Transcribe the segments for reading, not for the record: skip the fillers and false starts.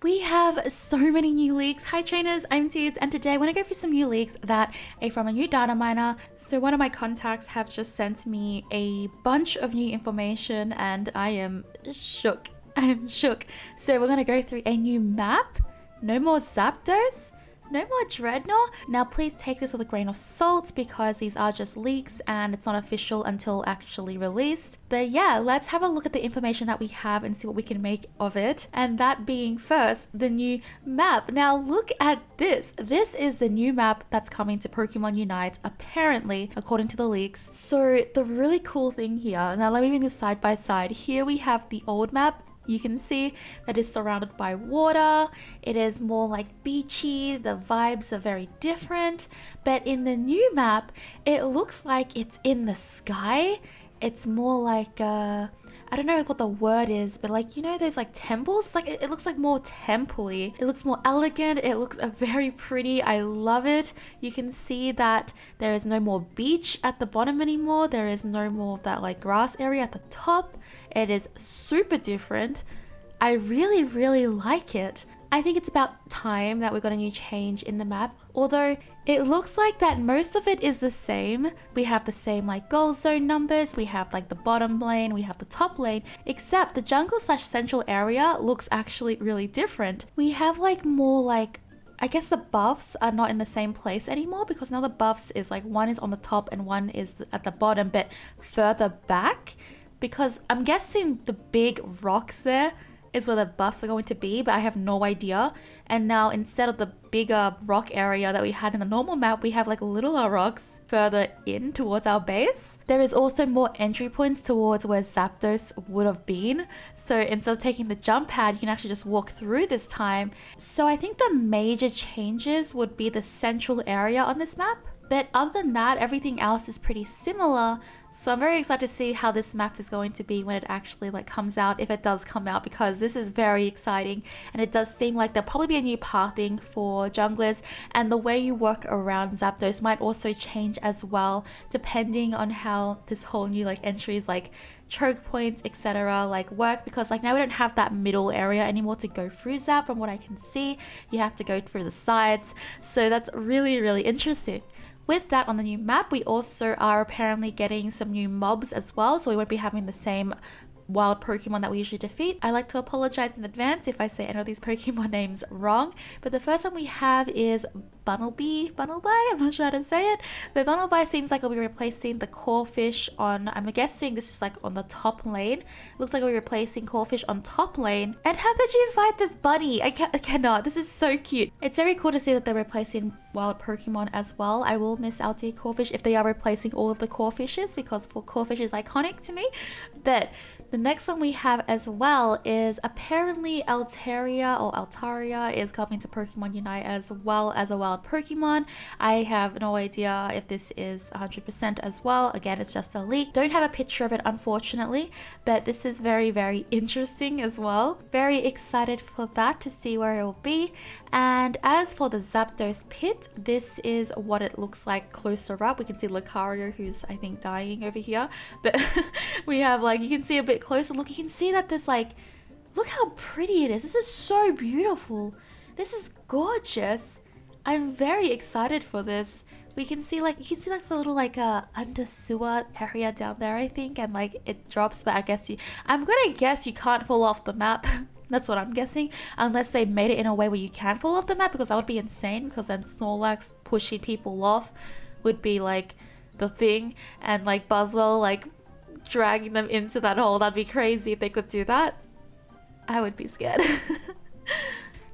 We have so many new leaks. Hi trainers, I'm Teeds, and today I want to go through some new leaks that are from a new data miner. So one of my contacts have just sent me a bunch of new information and I am shook. I'm shook. So we're going to go through a new map. No more Zapdos. No more Dreadnought. Now please take this with a grain of salt because these are just leaks and it's not official until actually released. But yeah, let's have a look at the information that we have and see what we can make of it. And that being first, the new map. Now look at this. This is the new map that's coming to Pokemon Unite, apparently, according to the leaks. So the really cool thing here, now let me bring this side by side. Here we have the old map. You can see that it's surrounded by water. It is more like beachy. The vibes are very different. But in the new map, it looks like it's in the sky. It's more like, I don't know what the word is, but like, you know, those like temples? Like it looks like more temple-y. It looks more elegant. It looks very pretty. I love it. You can see that there is no more beach at the bottom anymore. There is no more of that like grass area at the top. It is super different. I really, really like it. I think it's about time that we got a new change in the map. Although it looks like that most of it is the same. We have the same like goal zone numbers. We have like the bottom lane. We have the top lane. Except the jungle / central area looks actually really different. We have like more like, I guess the buffs are not in the same place anymore because now the buffs is like one is on the top and one is at the bottom but further back. Because I'm guessing the big rocks there is where the buffs are going to be, but I have no idea. And now instead of the bigger rock area that we had in the normal map, we have like littler rocks further in towards our base. There is also more entry points towards where Zapdos would have been. So instead of taking the jump pad, you can actually just walk through this time. So I think the major changes would be the central area on this map. But other than that, everything else is pretty similar. So I'm very excited to see how this map is going to be when it actually like comes out, if it does come out, because this is very exciting. And it does seem like there'll probably be a new pathing for junglers, and the way you work around Zapdos might also change as well, depending on how this whole new like entries like choke points, etc. like work, because like now we don't have that middle area anymore to go through Zap. From what I can see, you have to go through the sides. So that's really, really interesting. With that, on the new map, we also are apparently getting some new mobs as well, so we won't be having the same wild Pokemon that we usually defeat. I like to apologize in advance if I say any of these Pokemon names wrong, but the first one we have is Bunnelby, I'm not sure how to say it, but Bunnelby seems like it'll be replacing the Corphish on, I'm guessing this is like on the top lane. Looks like it'll be replacing Corphish on top lane. And how could you fight this bunny? I cannot. This is so cute. It's very cool to see that they're replacing wild Pokemon as well. I will miss out the Corphish if they are replacing all of the Corphishes, because Corphish is iconic to me. But the next one we have as well is apparently Altaria is coming to Pokemon Unite as well as a wild Pokemon. I have no idea if this is 100% as well. Again, it's just a leak. Don't have a picture of it unfortunately, but this is very, very interesting as well. Very excited for that to see where it will be. And as for the Zapdos pit, this is what it looks like closer up. We can see Lucario, who's I think dying over here, but we have like, you can see a bit closer look, you can see that there's like, look how pretty it is. This is so beautiful. This is gorgeous. I'm very excited for this. We can see like, you can see like a little like under sewer area down there, I think, and like it drops, but I guess I'm gonna guess you can't fall off the map. That's what I'm guessing, unless they made it in a way where you can fall off the map, because that would be insane, because then Snorlax pushing people off would be like the thing, and like Buzzwell like dragging them into that hole. That'd be crazy if they could do that. I would be scared.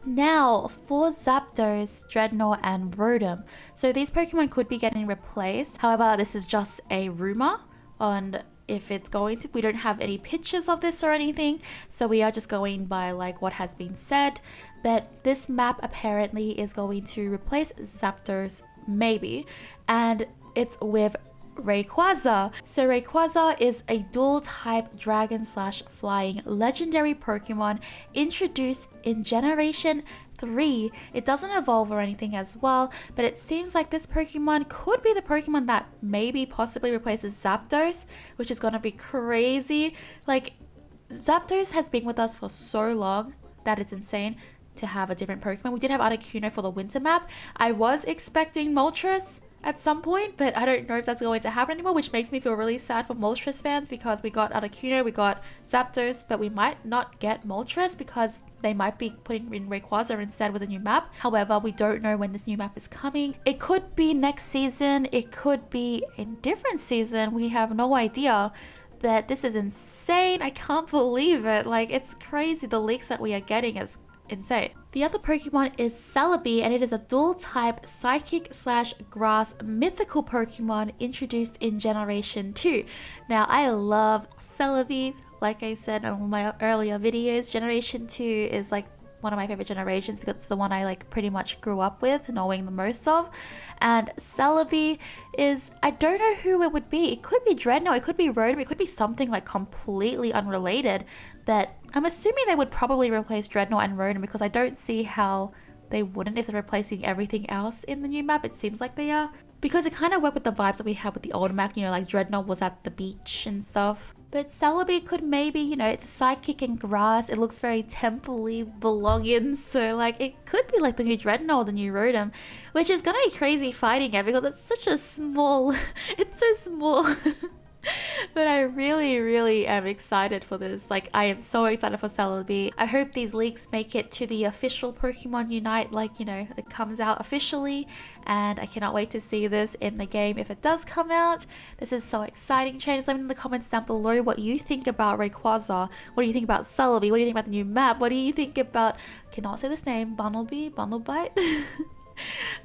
Now for Zapdos, Dreadnought and Rotom. So these Pokemon could be getting replaced. However, this is just a rumor on if it's going to. We don't have any pictures of this or anything, so we are just going by like what has been said. But this map apparently is going to replace Zapdos, maybe, and it's with Rayquaza. So Rayquaza is a dual type dragon / flying legendary Pokemon introduced in Generation 3. It doesn't evolve or anything as well, but it seems like this Pokemon could be the Pokemon that maybe possibly replaces Zapdos, which is gonna be crazy. Like, Zapdos has been with us for so long that it's insane. to have a different Pokemon. We did have Articuno for the winter map. I was expecting Moltres at some point, but I don't know if that's going to happen anymore, which makes me feel really sad for Moltres fans because we got Articuno, we got Zapdos, but we might not get Moltres because they might be putting in Rayquaza instead with a new map. However, we don't know when this new map is coming. It could be next season, it could be a different season, we have no idea. But this is insane, I can't believe it. Like, it's crazy, the leaks that we are getting is insane. The other Pokemon is Celebi, and it is a dual type psychic slash grass mythical Pokemon introduced in Generation 2. Now, I love Celebi. Like I said in my earlier videos, Generation 2 is like one of my favorite generations because it's the one I like pretty much grew up with, knowing the most of. And Celebi is, I don't know who it would be. It could be Dreadnought, it could be Rotom, it could be something like completely unrelated. But I'm assuming they would probably replace Dreadnought and Rotom because I don't see how they wouldn't if they're replacing everything else in the new map. It seems like they are. Because it kind of worked with the vibes that we had with the old map, you know, like Dreadnought was at the beach and stuff. But Celebi could maybe, you know, it's psychic and grass. It looks very temple-y, belonging. So, like, it could be like the new Dreadnought or the new Rotom. Which is gonna be crazy fighting it because it's such a small... it's so small. But I really am excited for this. Like, I am so excited for Celebi. I hope these leaks make it to the official Pokemon Unite, like, you know, it comes out officially. And I cannot wait to see this in the game if it does come out. This is so exciting. Trainers, let me know in the comments down below what you think about Rayquaza. What do you think about Celebi? What do you think about the new map? What do you think about, I cannot say this name, Bunnelbite?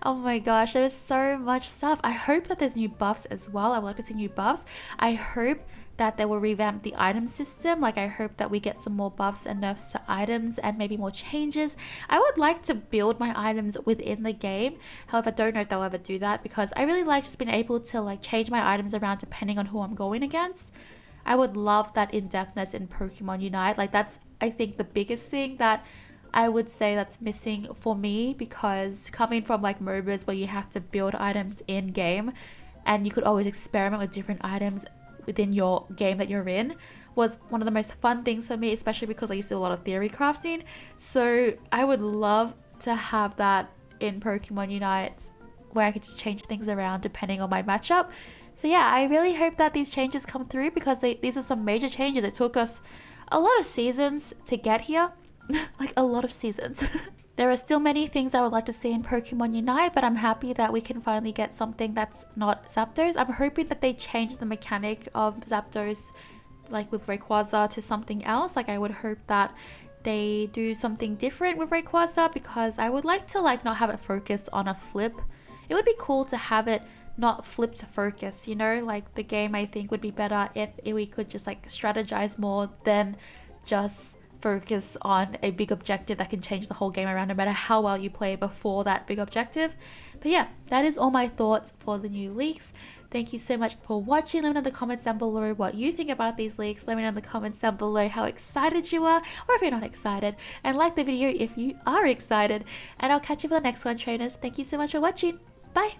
Oh my gosh, there is so much stuff. I hope that there's new buffs as well. I would like to see new buffs. I hope that they will revamp the item system. Like, I hope that we get some more buffs and nerfs to items and maybe more changes. I would like to build my items within the game. However, I don't know if they'll ever do that because I really like just being able to like change my items around depending on who I'm going against. I would love that in-depthness in Pokemon Unite. Like, that's, I think, the biggest thing that I would say that's missing for me, because coming from like MOBAs where you have to build items in game and you could always experiment with different items within your game that you're in, was one of the most fun things for me, especially because I used to do a lot of theory crafting. So I would love to have that in Pokemon Unite where I could just change things around depending on my matchup. So yeah, I really hope that these changes come through because these are some major changes. It took us a lot of seasons to get here. Like a lot of seasons. There are still many things I would like to see in Pokemon Unite, but I'm happy that we can finally get something that's not Zapdos. I'm hoping that they change the mechanic of Zapdos, like with Rayquaza, to something else. Like, I would hope that they do something different with Rayquaza because I would like to like not have it focused on a flip. It would be cool to have it not flip to focus, you know? Like, the game I think would be better if we could just like strategize more than just focus on a big objective that can change the whole game around no matter how well you play before that big objective. But yeah, that is all my thoughts for the new leaks. Thank you so much for watching. Let me know in the comments down below what you think about these leaks. Let me know in the comments down below how excited you are, or if you're not excited, and like the video if you are excited. And I'll catch you for the next one, trainers. Thank you so much for watching. Bye.